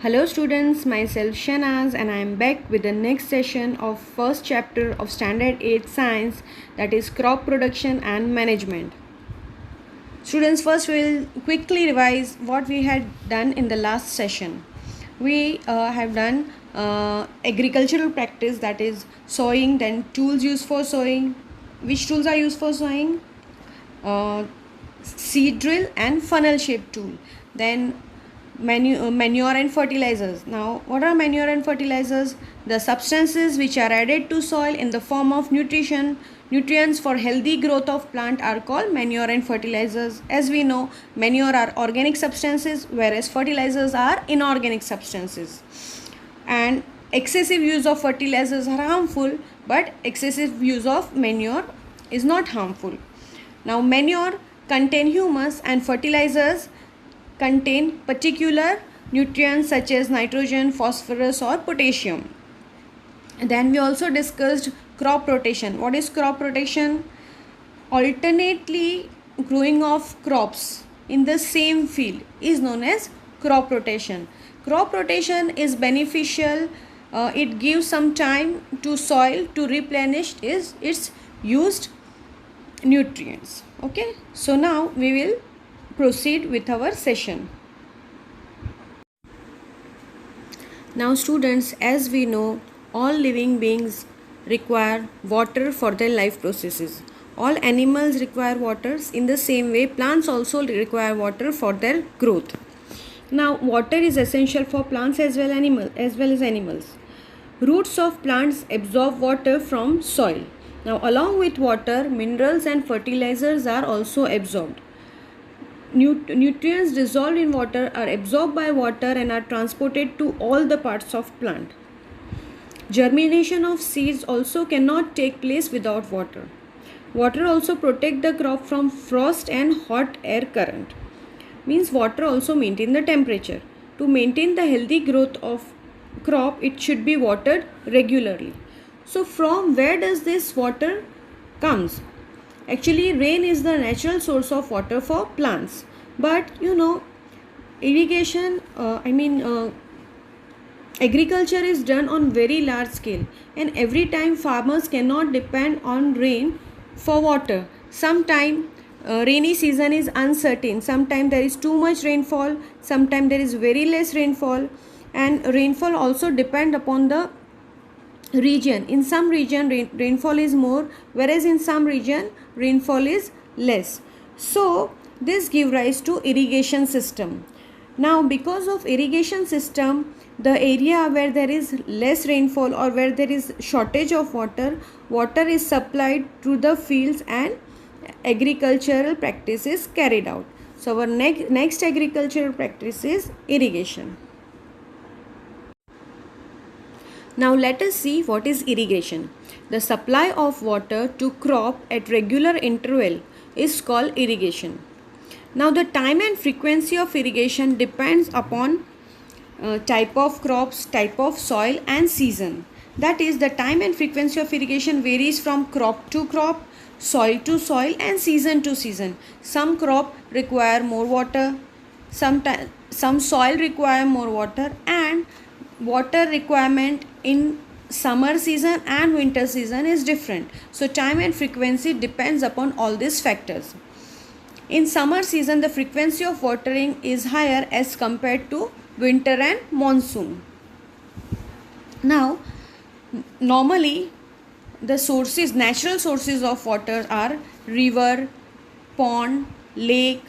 Hello students, myself Shanaz and I am back with the next session of first chapter of Standard 8 Science, that is crop production and management. Students, first we will quickly revise what we had done in the last session. We have done agricultural practice, that is sowing, then tools used for sowing. Which tools are used for sowing? Seed drill and funnel shaped tool. Then manure and fertilizers. Now, what are manure and fertilizers? The substances which are added to soil in the form of nutrients for healthy growth of plant are called manure and fertilizers. As we know, manure are organic substances, whereas fertilizers are inorganic substances. And excessive use of fertilizers are harmful, but excessive use of manure is not harmful. Now, manure contain humus and fertilizers contain particular nutrients such as nitrogen, phosphorus or potassium. Then we also discussed crop rotation. What is crop rotation? Alternately growing of crops in the same field is known as crop rotation. Crop rotation is beneficial. It gives some time to soil to replenish its used nutrients. Okay, so now we will proceed with our session. Now students, as we know, all living beings require water for their life processes. All animals require water. In the same way, plants also require water for their growth. Now, water is essential for plants as well as animals. Roots of plants absorb water from soil. Now, along with water, minerals and fertilizers are also absorbed. Nutrients dissolved in water are absorbed by water and are transported to all the parts of plant. Germination of seeds also cannot take place without water. Water also protects the crop from frost and hot air current. Means water also maintain the temperature. To maintain the healthy growth of crop, it should be watered regularly. So from where does this water comes? Actually, rain is the natural source of water for plants. But irrigation, agriculture is done on very large scale, and every time farmers cannot depend on rain for water. Sometime rainy season is uncertain. Sometime there is too much rainfall. Sometime there is very less rainfall, and rainfall also depend upon the region. In some region rainfall is more, whereas in some region rainfall is less. So this give rise to irrigation system. Now because of irrigation system, the area where there is less rainfall or where there is shortage of water is supplied to the fields and agricultural practices carried out. So our next agricultural practice is irrigation. Now let us see what is irrigation. The supply of water to crop at regular interval is called irrigation. Now the time and frequency of irrigation depends upon type of crops, type of soil and season. That is, the time and frequency of irrigation varies from crop to crop, soil to soil and season to season. Some crop require more water, some soil require more water, and water requirement in summer season and winter season is different. So time and frequency depends upon all these factors. In summer season, the frequency of watering is higher as compared to winter and monsoon. Now, normally the natural sources of water are river, pond, lake.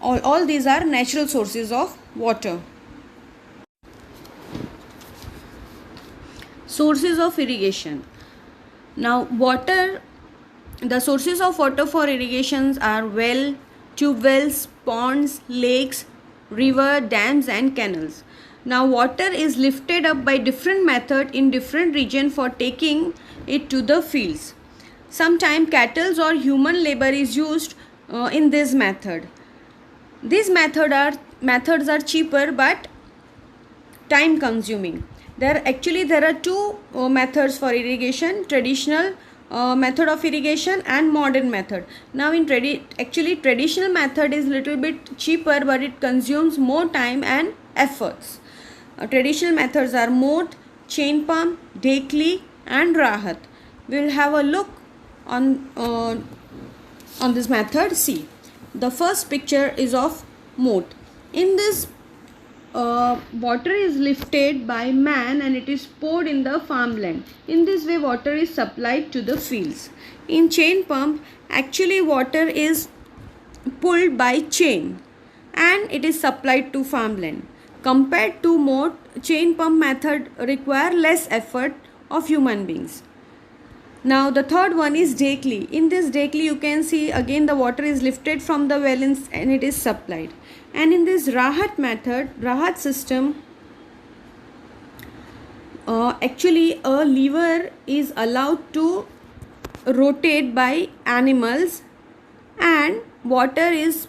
All these are natural sources of water. Sources of irrigation. Now the sources of water for irrigations are well, tube wells, ponds, lakes, river, dams and canals. Now water is lifted up by different method in different region for taking it to the fields. Sometimes cattle or human labor is used in this method. These methods are cheaper but time consuming. There are two methods for irrigation: traditional method of irrigation and modern method. Now in traditional method is little bit cheaper, but it consumes more time and efforts. traditional methods are Moat, chain pump, Dekli and Rahat. We will have a look on this method. See, the first picture is of Moat. In this, water is lifted by man and it is poured in the farmland. In this way, water is supplied to the fields. In chain pump, actually water is pulled by chain and it is supplied to farmland. Compared to moat, chain pump method require less effort of human beings. Now the third one is Dekli. In this Dekli you can see again the water is lifted from the well and it is supplied. And in this Rahat method, Rahat system, actually a lever is allowed to rotate by animals and water is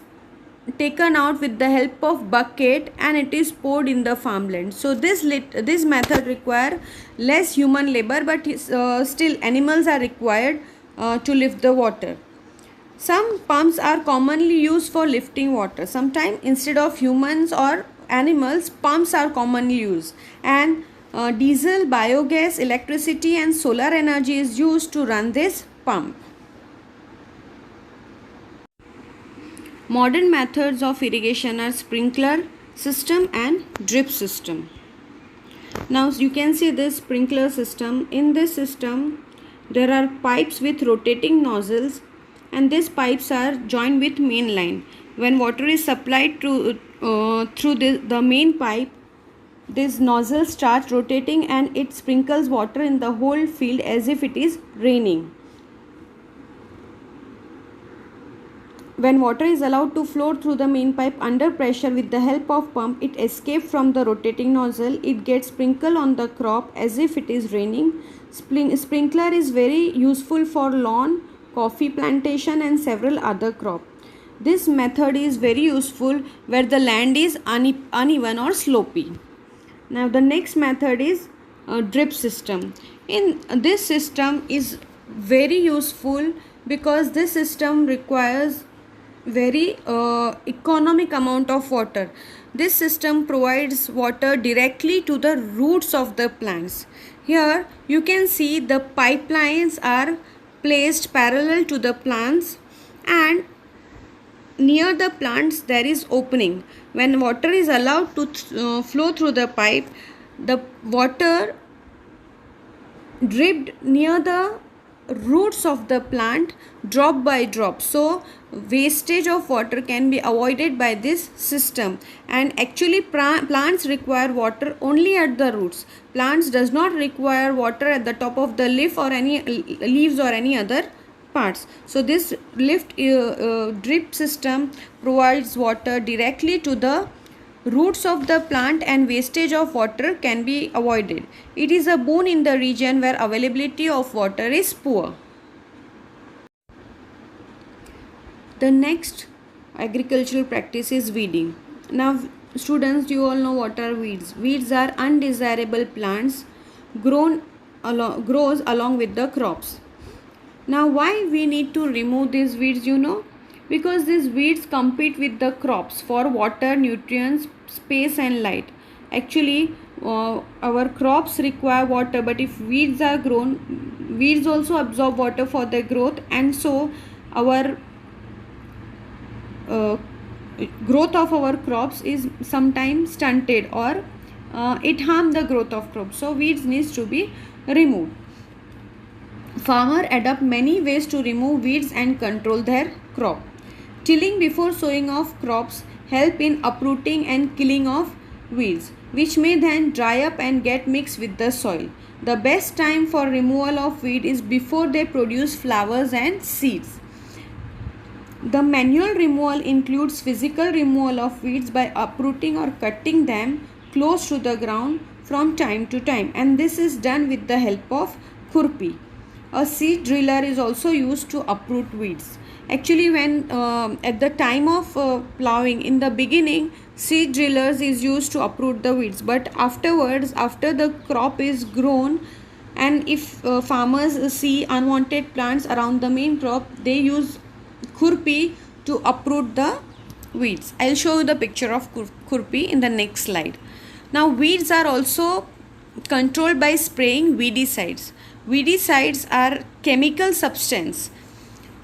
taken out with the help of bucket and it is poured in the farmland. So this method require less human labor, but still animals are required to lift the water. Some pumps are commonly used for lifting water. Sometimes instead of humans or animals, pumps are commonly used, and diesel, biogas, electricity and solar energy is used to run this pump. Modern methods of irrigation are sprinkler system and drip system. Now you can see this sprinkler system. In this system, there are pipes with rotating nozzles and these pipes are joined with main line. When water is supplied through the main pipe, this nozzle starts rotating and it sprinkles water in the whole field as if it is raining. When water is allowed to flow through the main pipe under pressure with the help of pump, it escapes from the rotating nozzle. It gets sprinkled on the crop as if it is raining. Sprinkler is very useful for lawn, coffee plantation and several other crops. This method is very useful where the land is uneven or slopy. Now the next method is drip system. In this system is very useful because this system requires very economic amount of water. This system provides water directly to the roots of the plants. Here you can see the pipelines are placed parallel to the plants and near the plants there is opening. When water is allowed to flow through the pipe, the water dripped near the roots of the plant drop by drop. So wastage of water can be avoided by this system, and actually plants require water only at the roots. Plants does not require water at the top of the leaf or any leaves or any other parts. So this drip system provides water directly to the roots of the plant and wastage of water can be avoided. It is a boon in the region where availability of water is poor. The next agricultural practice is weeding. Now students, you all know what are weeds. Weeds are undesirable plants grows along with the crops. Now why we need to remove these weeds, you know? Because these weeds compete with the crops for water, nutrients, space and light. Actually our crops require water, but if weeds are grown, weeds also absorb water for their growth, and so our growth of our crops is sometimes stunted or it harms the growth of crops. So weeds needs to be removed. Farmers adopt many ways to remove weeds and control their crop. Tilling before sowing of crops help in uprooting and killing of weeds, which may then dry up and get mixed with the soil. The best time for removal of weed is before they produce flowers and seeds. The manual removal includes physical removal of weeds by uprooting or cutting them close to the ground from time to time, and this is done with the help of khurpi. A seed driller is also used to uproot weeds. Actually, when at the time of plowing, in the beginning, seed drillers is used to uproot the weeds, but afterwards, after the crop is grown, and if farmers see unwanted plants around the main crop, they use khurpi to uproot the weeds. I'll show you the picture of khurpi in the next slide. Now weeds are also controlled by spraying weedicides. Weedicides are chemical substance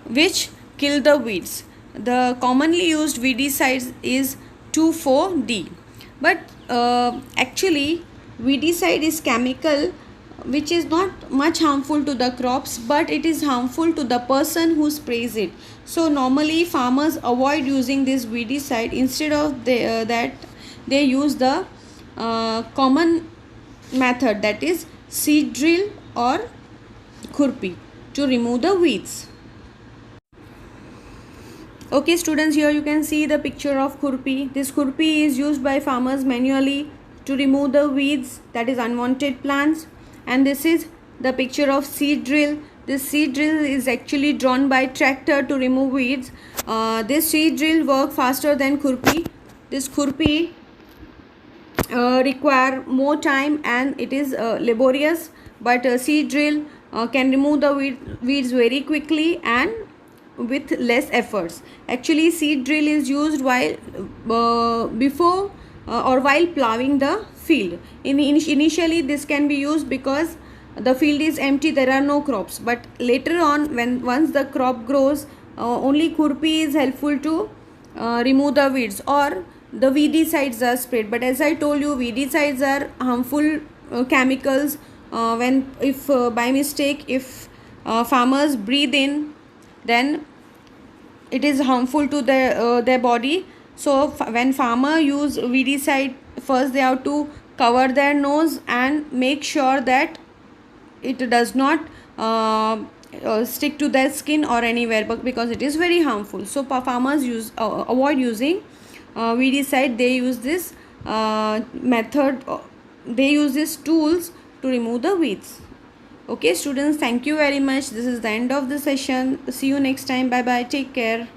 which kill the weeds. The commonly used weedicides is 2,4-D. But actually weedicide is chemical which is not much harmful to the crops, but it is harmful to the person who sprays it. So normally farmers avoid using this weedicide. Instead of that, they use the common method, that is seed drill or khurpi, to remove the weeds. Okay students, here you can see the picture of khurpi. This khurpi is used by farmers manually to remove the weeds, that is unwanted plants. And this is the picture of seed drill. This seed drill is actually drawn by tractor to remove weeds. This seed drill works faster than khurpi. This khurpi require more time and it is laborious, but seed drill can remove the weeds very quickly and with less efforts. Actually seed drill is used while before or while plowing the field. Initially this can be used because the field is empty, there are no crops, but later on once the crop grows, only khurpi is helpful to remove the weeds, or the weedicides are sprayed. But as I told you, weedicides are harmful chemicals. When if by mistake if farmers breathe in, then it is harmful to their body. So when farmer use weedicide, first they have to cover their nose and make sure that it does not stick to their skin or anywhere, because it is very harmful. So farmers avoid using weedicide. They use this method, they use these tools to remove the weeds. Okay students, thank you very much. This is the end of the session. See you next time. Bye bye, take care.